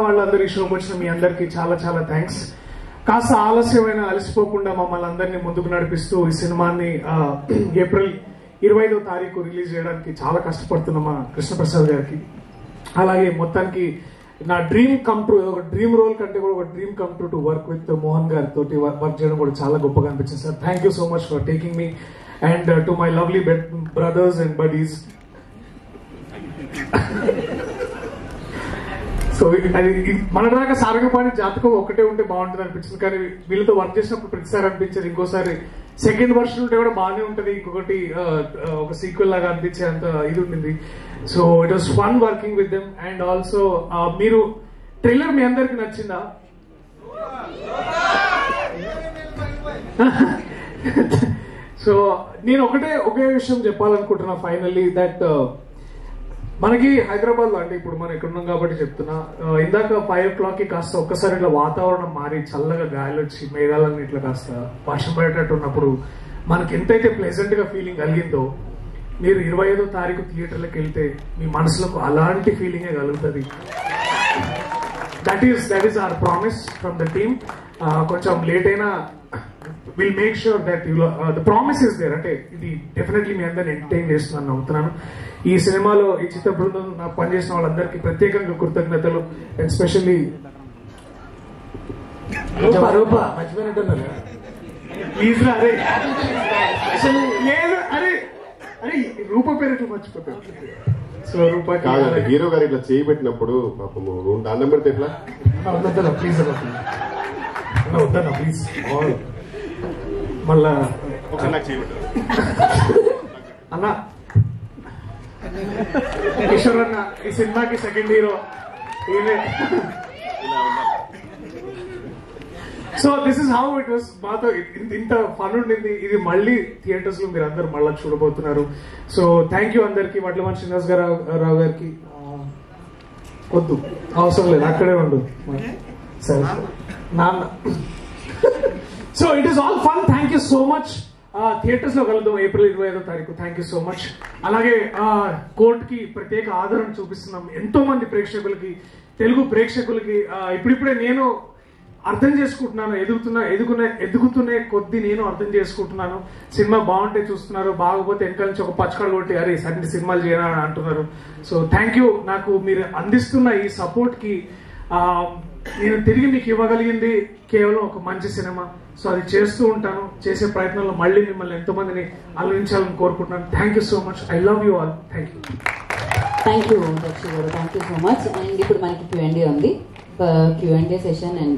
వాళ్ళందరూ ఈ షోకి వచ్చిన మీ అందరికీ చాలా చాలా థ్యాంక్స్. కాస్త ఆలస్యమైన అలసిపోకుండా మమ్మల్ని అందరినీ ముందుకు నడిపిస్తూ ఈ సినిమాని ఏప్రిల్ 25వ తారీఖు రిలీజ్ చేయడానికి చాలా కష్టపడుతున్న మా కృష్ణప్రసాద్ గారికి, అలాగే మొత్తానికి నా డ్రీమ్ కమ్ ట్రూ, ఒక డ్రీమ్ రోల్ కంటే కూడా ఒక dream come true to work with Mohan గారితో వర్క్ చేయడం కూడా చాలా గొప్పగా అనిపించింది sir. Thank you so much for taking me and to my lovely brothers and buddies. So అది మన దాకా సారంగపాణి జాతకం ఒకటే ఉంటే బాగుంటుంది అనిపించింది, కానీ వీళ్ళతో వర్క్ చేసినప్పుడు ప్రతిసారి అనిపించేది ఇంకోసారి సెకండ్ వర్షన్ ఉంటే కూడా బాగానే ఉంటుంది, ఇంకొకటి ఒక సీక్వెల్ లాగా అనిపించే అంత ఇది ఉండింది. So it was fun working with them. And also మీరు ట్రైలర్ మీ అందరికి నచ్చిందా? సో నేను ఒకే విషయం చెప్పాలనుకుంటున్నా ఫైనల్లీ, దట్ మనకి హైదరాబాద్ లో అంటే ఇప్పుడు మనం ఇక్కడ ఉన్నాం కాబట్టి చెప్తున్నా, ఇందాక 5 o'clock కాస్త ఒక్కసారి ఇట్లా వాతావరణం మారి చల్లగా గాలి వచ్చి మేఘాలన్నీ ఇట్లా కాస్త వర్షం పడేటట్టు ఉన్నప్పుడు మనకి ఎంతైతే ప్లెజెంట్ గా ఫీలింగ్ కలిగిందో, మీరు 25వ తారీఖు థియేటర్లకు వెళ్తే మీ మనసులకు అలాంటి ఫీలింగే కలుగుతుంది. That is our promise from the team. కొంచెం లేట్ అయినా will make sure that the promise is there. అంటే ఇది డెఫినెట్లీ మీ అందరిని ఎంటర్టైన్ చేస్తున్నాను నమ్ముతున్నాను. ఈ సినిమాలో ఈ చిత్ర బృందం నాకు పనిచేసిన వాళ్ళందరికీ ప్రత్యేకంగా కృతజ్ఞతలు. ఎస్పెషల్లీ మర్చిపోయినట్టున్నారు ప్లీజ్ రా. అరే లేదు, అరే అరే రూప పేరు ఎట్లా మర్చిపోతారు? సో రూప హీరో గారు ఇట్లా చేయబెట్టినప్పుడు పాపము అన్నం పెడితే ఎట్లా? వద్దన్నా ప్లీజ్, అన్న వద్దన్నా ప్లీజ్. మళ్ళా అన్న కిషోర్ అన్న ఈ సినిమాకి సెకండ్ హీరో ఈయనే. So this is how it was. మాతో ఇంత ఫన్ ఉండింది. ఇది మళ్ళీ థియేటర్స్ లో మీరు అందరు మళ్ళీ చూడబోతున్నారు. సో థ్యాంక్ యూ అందరికి. వడ్లమన్ శ్రీనివాస్ రావు గారికి వద్దు, అవసరం లేదు, అక్కడే ఉండు సరే నాన్న. So it is all fun. Thank you so much. Theatres లో కలుద్దాం ఏప్రిల్ 25వ తారీఖు. Thank you so much. అలాగే కోర్ట్ కి ప్రత్యేక ఆదరణ చూపిస్తున్నాం ఎంతో మంది ప్రేక్షకులకి, తెలుగు ప్రేక్షకులకి. ఇప్పుడిప్పుడే నేను అర్థం చేసుకుంటున్నాను, ఎదుగుతున్న కొద్దీ నేను అర్థం చేసుకుంటున్నాను. సినిమా బాగుంటే చూస్తున్నారు, బాగపోతే వెనకాల నుంచి ఒక పచ్చకడ కొట్టి అరే సరే సినిమాలు చేయాలని అంటున్నారు. So thank you. నాకు మీరు అందిస్తున్న ఈ సపోర్ట్ కి నేను తిరిగి మీకు ఇవ్వగలిగింది కేవలం ఒక మంచి సినిమా. సో అది చేస్తూ ఉంటాను. చేసే ప్రయత్నంలో మళ్ళీ మిమ్మల్ని ఎంతో మందిని అలరించాలని కోరుకుంటున్నాను. Thank you so much. I love you all. Thank you. Thank you Dakshi గారు, thank you so much. And ఇప్పుడు మనకి Q&A ఉంది, Q&A సెషన్. అండ్